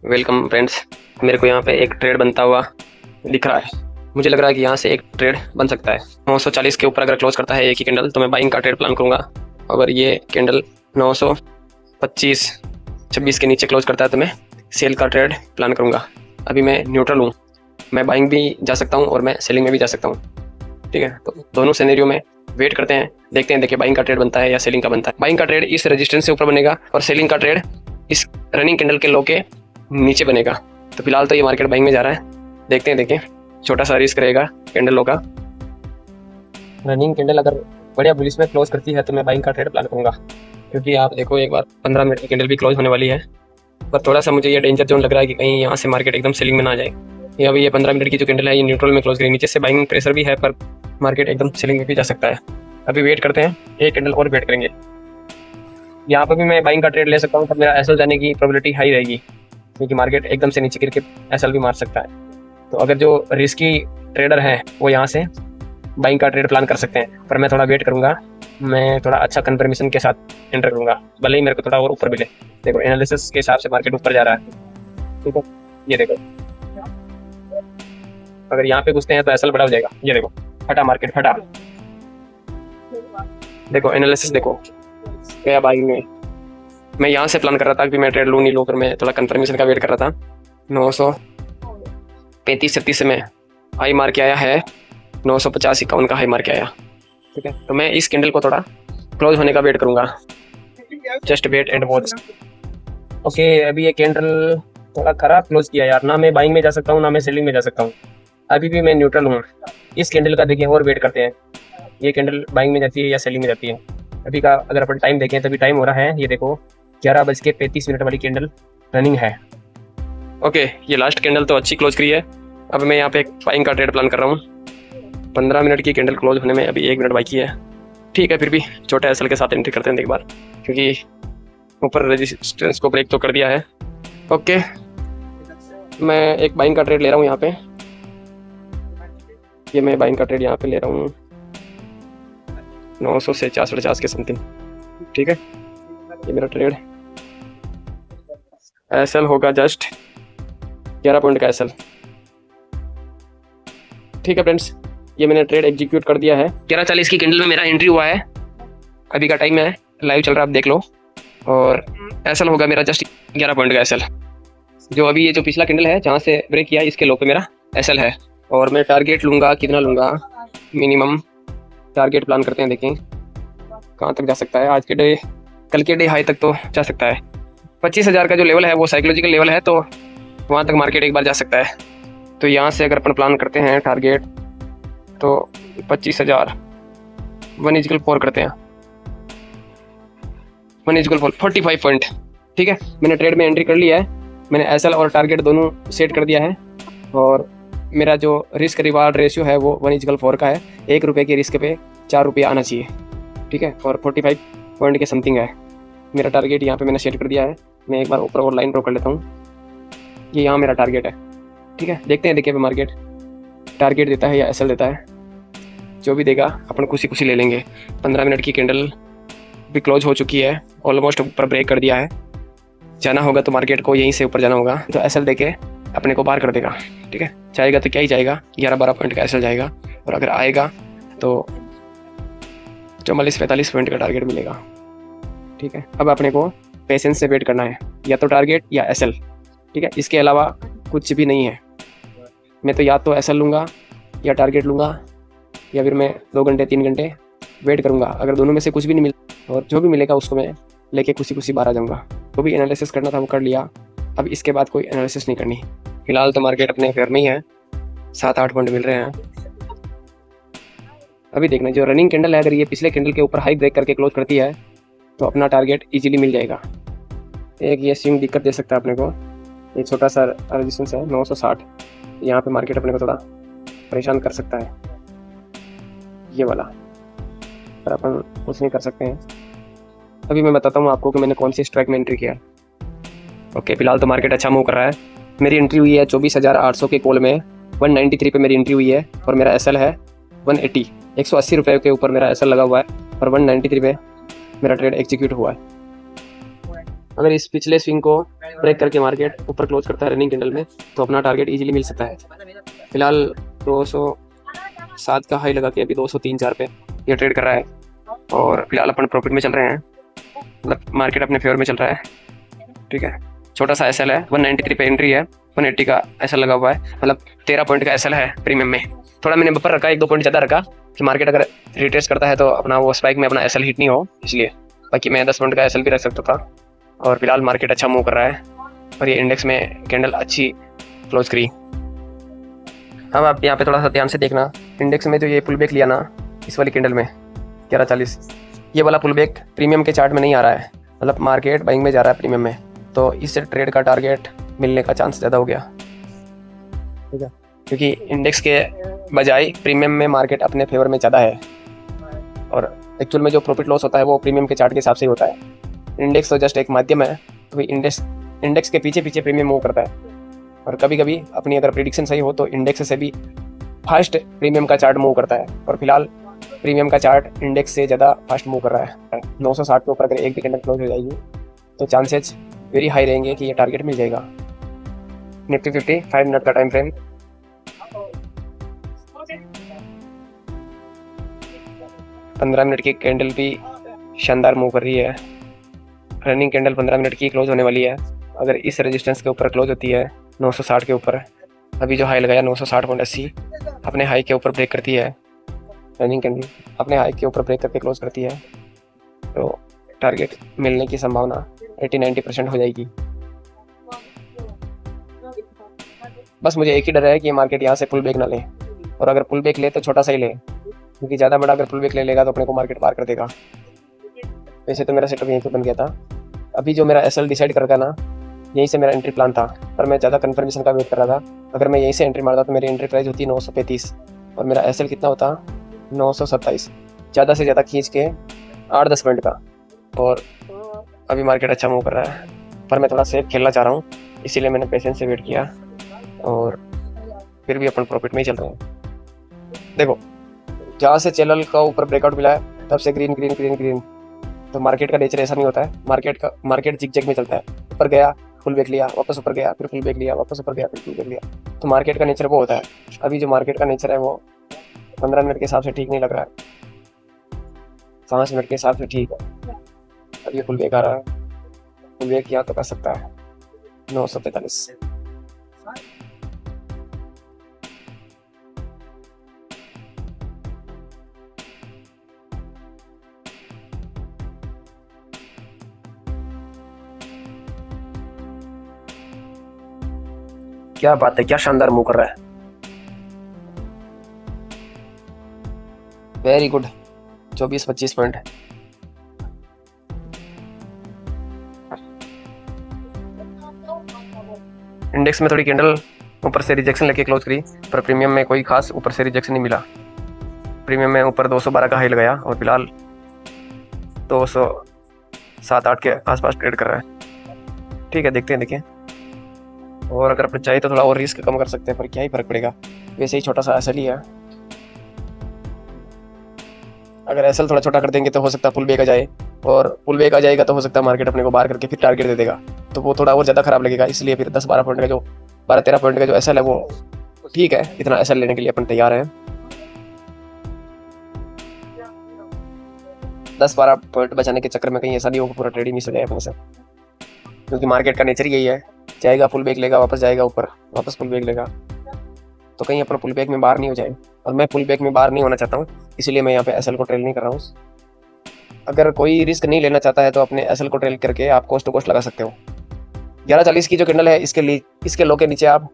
Welcome friends. मेरे को यहाँ पे एक ट्रेड बनता हुआ दिख रहा है। मुझे लग रहा है कि यहाँ से एक ट्रेड बन सकता है। 940 के ऊपर अगर क्लोज करता है एक ही कैंडल तो मैं बाइंग का ट्रेड प्लान करूँगा। अगर ये कैंडल 925 26 के नीचे क्लोज करता है तो मैं सेल का ट्रेड प्लान करूँगा। अभी मैं न्यूट्रल हूँ, मैं बाइंग भी जा सकता हूँ और मैं सेलिंग में भी जा सकता हूँ। ठीक है, तो दोनों सिनेरियो में वेट करते हैं, देखते हैं। देखिए बाइंग का ट्रेड बनता है या सेलिंग का बनता है। बाइंग का ट्रेड इस रेजिस्टेंस से ऊपर बनेगा और सेलिंग का ट्रेड इस रनिंग कैंडल के लो के नीचे बनेगा। तो फिलहाल तो ये मार्केट बाइंग में जा रहा है, देखते हैं। देखिए छोटा सा रिस्क रहेगा कैंडल लो का। रनिंग कैंडल अगर बढ़िया बुलिश में क्लोज करती है तो मैं बाइंग का ट्रेड प्लान करूंगा, क्योंकि आप देखो एक बार 15 मिनट की कैंडल भी क्लोज होने वाली है। पर थोड़ा सा मुझे ये डेंजर जोन लग रहा है कि कहीं यहाँ से मार्केट एकदम सेलिंग में ना आ जाए। ये अभी ये 15 मिनट की जो कैंडल है ये न्यूट्रल में क्लोज करेगी, नीचे से बाइंग प्रेशर भी है पर मार्केट एकदम सेलिंग में भी जा सकता है। अभी वेट करते हैं, एक कैंडल और वेट करेंगे। यहाँ पर भी मैं बाइंग का ट्रेड ले सकता हूँ पर मेरा एसएल जाने की प्रोबेबिलिटी हाई रहेगी, क्योंकि मार्केट एकदम से नीचे गिर के एसएल भी मार सकता है। तो अगर जो रिस्की ट्रेडर हैं वो यहाँ से बाइंग का ट्रेड प्लान कर सकते हैं, पर मैं थोड़ा वेट करूँगा। मैं थोड़ा अच्छा कंफर्मेशन के साथ एंटर करूँगा, भले ही मेरे को थोड़ा और ऊपर मिले। देखो एनालिसिस के हिसाब से मार्केट ऊपर जा रहा है, ठीक है। ये देखो अगर यहाँ पे घुसते हैं तो एसएल बड़ा हो जाएगा। ये देखो फटा मार्केट, फटा। देखो एनालिसिस देखो गया बाइंग में। मैं यहाँ से प्लान कर रहा था कि मैं ट्रेड लूँ नहीं लूँ, पर मैं थोड़ा कंफर्मेशन का वेट कर रहा था। 935-36 से मैं हाई मार के आया है, 950-51 का हाई मार के आया। ठीक है, तो मैं इस कैंडल को थोड़ा क्लोज होने का वेट करूँगा। Just wait and watch. Okay, अभी ये कैंडल थोड़ा खराब क्लोज किया यार। ना मैं बाइंग में जा सकता हूँ ना मैं सेलिंग में जा सकता हूँ। अभी भी मैं न्यूट्रल हूँ। इस कैंडल का देखिए और वेट करते हैं, ये कैंडल बाइंग में जाती है या सेलिंग में जाती है। अभी का अगर अपन टाइम देखें तो अभी टाइम हो रहा है, ये देखो 11:35 वाली कैंडल रनिंग है। ओके, ये लास्ट कैंडल तो अच्छी क्लोज करी है। अब मैं यहाँ पे एक बाइंग का ट्रेड प्लान कर रहा हूँ। 15 मिनट की कैंडल क्लोज होने में अभी 1 मिनट बाकी है। ठीक है, फिर भी छोटा एसएल के साथ एंट्री करते हैं एक बार, क्योंकि ऊपर रेजिस्टेंस को ब्रेक तो कर दिया है। ओके, मैं एक बाइंग का ट्रेड ले रहा हूँ यहाँ पे। ये मैं बाइंग का ट्रेड यहाँ पे ले रहा हूँ 900 से 450 के समथिंग। ठीक है, ये मेरा ट्रेड एसएल होगा जस्ट 11 पॉइंट का एसएल। ठीक है फ्रेंड्स, ये मैंने ट्रेड एग्जीक्यूट कर दिया है। 11:40 की कैंडल में मेरा एंट्री हुआ है। अभी का टाइम है, लाइव चल रहा है, आप देख लो। और एसएल होगा मेरा जस्ट 11 पॉइंट का एसएल। जो अभी ये जो पिछला कैंडल है जहाँ से ब्रेक किया इसके लो पे मेरा एसएल है। और मैं टारगेट लूँगा, कितना लूँगा, मिनिमम टारगेट प्लान करते हैं। देखें कहाँ तक जा सकता है। आज के डे, कल के डे हाई तक तो जा सकता है। 25,000 का जो लेवल है वो साइकोलॉजिकल लेवल है, तो वहाँ तक मार्केट एक बार जा सकता है। तो यहाँ से अगर अपन प्लान करते हैं टारगेट तो 25,000 1:4 करते हैं। 1:4 45 पॉइंट। ठीक है, मैंने ट्रेड में एंट्री कर लिया है। मैंने एसएल और टारगेट दोनों सेट कर दिया है। और मेरा जो रिस्क रिवार्ड रेशियो है वो 1:4 का है। 1 रुपये के रिस्क पे 4 रुपये आना चाहिए। ठीक है, और 45 पॉइंट के समथिंग है मेरा टारगेट। यहाँ पे मैंने सेट कर दिया है। मैं एक बार ऊपर और लाइन ड्रॉ कर लेता हूँ। ये यहाँ मेरा टारगेट है। ठीक है, देखते हैं देखिए पे मार्केट टारगेट देता है या एसएल देता है। जो भी देगा अपन खुशी खुशी ले लेंगे। 15 मिनट की कैंडल भी क्लोज हो चुकी है, ऑलमोस्ट ऊपर ब्रेक कर दिया है। जाना होगा तो मार्केट को यहीं से ऊपर जाना होगा, तो एसएल देके अपने को पार कर देगा। ठीक है, जाएगा तो क्या ही जाएगा, 11-12 पॉइंट का एसएल जाएगा। और अगर आएगा तो 44-45 पॉइंट का टारगेट मिलेगा। ठीक है, अब अपने को पेशेंस से वेट करना है, या तो टारगेट या एसएल। ठीक है, इसके अलावा कुछ भी नहीं है। मैं तो या तो एसएल लूँगा या टारगेट लूँगा, या फिर मैं 2 घंटे 3 घंटे वेट करूँगा। अगर दोनों में से कुछ भी नहीं मिला और जो भी मिलेगा उसको मैं लेके खुशी खुशी बाहर आ जाऊँगा। तो भी एनालिसिस करना था वो कर लिया, अब इसके बाद कोई एनालिसिस नहीं करनी। फिलहाल तो मार्केट अपने फेयर में ही है, 7-8 पॉइंट मिल रहे हैं। अभी देखना जो रनिंग कैंडल है, अगर ये पिछले कैंडल के ऊपर हाई ब्रेक करके क्लोज करती है तो अपना टारगेट इजीली मिल जाएगा। एक ये स्विंग दिक्कत दे सकता है अपने को, ये छोटा सा रेजिस्टेंस है 960। यहाँ पे मार्केट अपने को थोड़ा परेशान कर सकता है ये वाला, पर अपन कुछ नहीं कर सकते हैं। अभी मैं बताता हूँ आपको कि मैंने कौन सी स्ट्राइक में एंट्री किया। ओके, फिलहाल तो मार्केट अच्छा मूव कर रहा है। मेरी एंट्री हुई है 24,800 के कॉल में, 193 पे मेरी एंट्री हुई है। और मेरा एसएल है 180, 180 रुपये के ऊपर मेरा एसएल लगा हुआ है। और 193 पे मेरा ट्रेड एग्जीक्यूट हुआ है। अगर इस पिछले स्विंग को ब्रेक करके मार्केट ऊपर क्लोज करता है रनिंग कैंडल में तो अपना टारगेट इजीली मिल सकता है। फिलहाल 207 का हाई लगा के अभी 203-4 पे ये ट्रेड कर रहा है और फिलहाल अपन प्रॉफिट में चल रहे हैं, मतलब मार्केट अपने फेवर में चल रहा है। ठीक है, छोटा सा एसएल है, 193 पे एंट्री है, 180 का एसएल लगा हुआ है, मतलब 13 पॉइंट का एसएल है प्रीमियम में। थोड़ा मैंने बफर रखा, 1-2 पॉइंट ज़्यादा रखा कि मार्केट अगर रिट्रेस करता है तो अपना वो स्पाइक में अपना एसएल हिट नहीं हो, इसलिए। बाकी मैं 10 पॉइंट का एसएल भी रख सकता था। और फिलहाल मार्केट अच्छा मूव कर रहा है और ये इंडेक्स में कैंडल अच्छी क्लोज करी। अब आप यहाँ पे थोड़ा सा ध्यान से देखना, इंडेक्स में जो ये पुल बैक लिया ना इस वाली कैंडल में 1140, ये वाला पुल बैक प्रीमियम के चार्ट में नहीं आ रहा है, मतलब मार्केट बाइंग में जा रहा है प्रीमियम में, तो इस ट्रेड का टारगेट मिलने का चांस ज़्यादा हो गया। ठीक है, क्योंकि इंडेक्स के बजाय प्रीमियम में मार्केट अपने फेवर में ज़्यादा है और एक्चुअल में जो प्रॉफिट लॉस होता है वो प्रीमियम के चार्ट के हिसाब से ही होता है। इंडेक्स तो जस्ट एक माध्यम है, तो इंडेक्स के पीछे पीछे प्रीमियम मूव करता है और कभी कभी अपनी अगर प्रिडिक्शन सही हो तो इंडेक्स से भी फास्ट प्रीमियम का चार्ट मूव करता है। और फिलहाल प्रीमियम का चार्ट इंडेक्स से ज़्यादा फास्ट मूव कर रहा है। 960 के ऊपर अगर एक भी कैंडल क्लोज हो जाएगी तो चांसेस वेरी हाई रहेंगे कि ये टारगेट मिल जाएगा। निफ्टी 50 5 मिनट का टाइम फ्रेम, पंद्रह मिनट की कैंडल भी शानदार मूव कर रही है। रनिंग कैंडल 15 मिनट की क्लोज होने वाली है। अगर इस रेजिस्टेंस के ऊपर क्लोज होती है 960 के ऊपर, अभी जो हाई लगाया 960.80 अपने हाई के ऊपर ब्रेक करती है, रनिंग कैंडल अपने हाई के ऊपर ब्रेक करके क्लोज करती है तो टारगेट मिलने की संभावना 80-90% हो जाएगी। बस मुझे एक ही डर है कि मार्केट यहाँ से पुल बैक ना ले, और अगर पुल बैक ले तो छोटा सा ही ले, क्योंकि ज़्यादा बड़ा अगर पुल बैक ले लेगा तो अपने को मार्केट पार कर देगा। वैसे तो मेरा सेटअप यहीं पे बन गया था। अभी जो मेरा एसएल डिसाइड कर रहा ना, यहीं से मेरा एंट्री प्लान था, पर मैं ज़्यादा कन्फर्मेशन का वेट कर रहा था। अगर मैं यहीं से एंट्री मारता तो मेरी एंट्री प्राइस होती 935 और मेरा एसएल कितना होता 927, ज़्यादा से ज़्यादा खींच के 8-10 पॉइंट का। और अभी मार्केट अच्छा मूव कर रहा है, पर मैं थोड़ा सेफ खेलना चाह रहा हूँ, इसीलिए मैंने पेशेंस से वेट किया और फिर भी अपन प्रॉफिट में ही चल रहे हैं। देखो, जहाँ से चैनल का ऊपर ब्रेकआउट मिला है तब से ग्रीन ग्रीन ग्रीन ग्रीन, तो मार्केट का नेचर ऐसा नहीं होता है। मार्केट जिग-जैग में चलता है, ऊपर गया फुल बैक लिया, वापस ऊपर गया, फिर फुल बैक लिया, वापस ऊपर गया, फिर फुल बैक लिया, तो मार्केट का नेचर वो होता है। अभी जो मार्केट का नेचर है वो 15 मिनट के हिसाब से ठीक नहीं लग रहा है, 5 मिनट के हिसाब से ठीक है। अब ये फुल बैक आ रहा है, फुल बैक यहाँ तो कर सकता है 945। क्या बात है, क्या शानदार मूव कर रहा है, वेरी गुड। 24-25 पॉइंट। इंडेक्स में थोड़ी कैंडल ऊपर से रिजेक्शन लेके क्लोज करी, पर प्रीमियम में कोई खास ऊपर से रिजेक्शन नहीं मिला। प्रीमियम में ऊपर 212 का हाई लगाया और फिलहाल 207-8 के आसपास ट्रेड कर रहा है। ठीक है, देखते हैं देखिए, और अगर अपन चाहे तो थोड़ा और रिस्क कम कर सकते हैं, पर क्या ही फर्क पड़ेगा, वैसे ही छोटा सा एसएल ही है। अगर एसएल थोड़ा छोटा कर देंगे तो हो सकता है पुल बैक आ जाए, और पुल बैक आ जाएगा तो हो सकता है मार्केट अपने को बाहर करके फिर टारगेट दे देगा, तो वो थोड़ा और ज़्यादा खराब लगेगा। इसलिए फिर 10-12 पॉइंट का जो 12-13 पॉइंट का जो एसएल है वो ठीक है, इतना एसएल लेने के लिए अपन तैयार हैं। 10-12 पॉइंट बचाने के चक्कर में कहीं ऐसा नहीं हो पूरा ट्रेड ही मिस हो जाए अपने से, क्योंकि मार्केट का नेचर यही है, जाएगा पुल बैक लेगा, वापस जाएगा ऊपर, वापस पुल बैक लेगा, तो कहीं अपना पुल बैक में बाहर नहीं हो जाए। और मैं पुल बैक में बाहर नहीं होना चाहता हूँ, इसीलिए मैं यहाँ पे एसएल को ट्रेल नहीं कर रहा हूँ। अगर कोई रिस्क नहीं लेना चाहता है तो अपने एसएल को ट्रेल करके आप कोस्ट टू कोस्ट लगा सकते हो। 1140 की जो कैंडल है इसके लो के नीचे आप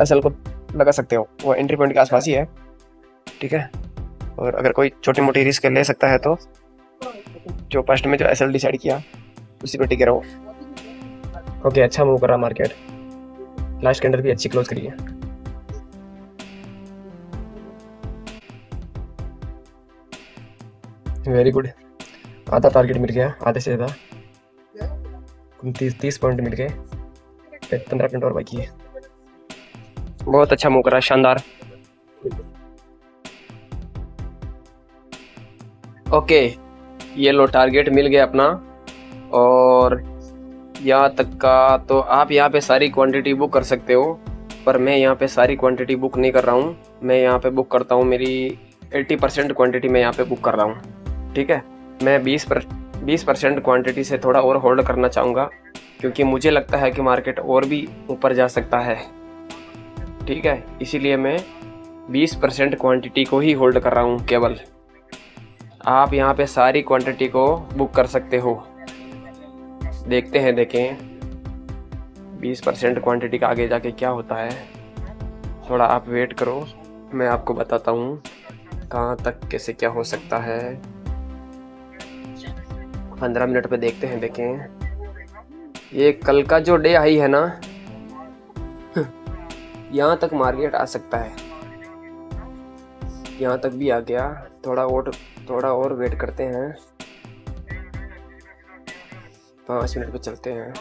एसएल को लगा सकते हो, वो एंट्री पॉइंट के आसपास ही है। ठीक है, और अगर कोई छोटी मोटी रिस्क ले सकता है तो जो फर्स्ट में जो एसएल डिसाइड किया उसी पे टिके रहो। ओके, अच्छा मूव कर रहा मार्केट, लास्ट कैंडल भी अच्छी क्लोज करी है। वेरी गुड, आधा टारगेट मिल गया, आधे से ज़्यादा 30 पॉइंट मिल गए, 15 पॉइंट और बाकी है। बहुत अच्छा मूव कर रहा है, शानदार। ओके, ये लो टारगेट मिल गया अपना, और यहाँ तक का, तो आप यहाँ पे सारी क्वांटिटी बुक कर सकते हो, पर मैं यहाँ पे सारी क्वांटिटी बुक नहीं कर रहा हूँ। मैं यहाँ पे बुक करता हूँ, मेरी 80% क्वांटिटी मैं यहाँ पे बुक कर रहा हूँ। ठीक है, मैं 20% क्वांटिटी से थोड़ा और होल्ड करना चाहूँगा, क्योंकि मुझे लगता है कि मार्केट और भी ऊपर जा सकता है। ठीक है, इसीलिए मैं 20% क्वांटिटी को ही होल्ड कर रहा हूँ केवल। आप यहाँ पे सारी क्वांटिटी को बुक कर सकते हो। देखते हैं, देखें 20% क्वांटिटी का आगे जाके क्या होता है। थोड़ा आप वेट करो, मैं आपको बताता हूँ कहाँ तक कैसे क्या हो सकता है। 15 मिनट पे देखते हैं, देखें ये कल का जो डे हाई है ना, यहाँ तक मार्केट आ सकता है, यहाँ तक भी आ गया। थोड़ा और वेट करते हैं, 5 मिनट पे चलते हैं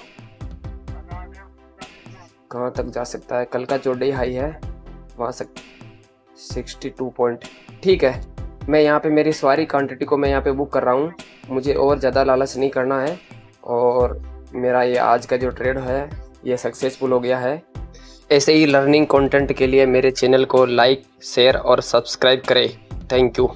कहाँ तक जा सकता है। कल का जो डे हाई है वहाँ 62 पॉइंट। ठीक है, मैं यहाँ पे मेरी सारी क्वांटिटी को मैं यहाँ पे बुक कर रहा हूँ। मुझे और ज़्यादा लालच नहीं करना है, और मेरा ये आज का जो ट्रेड है ये सक्सेसफुल हो गया है। ऐसे ही लर्निंग कंटेंट के लिए मेरे चैनल को लाइक, शेयर और सब्सक्राइब करें। Thank you.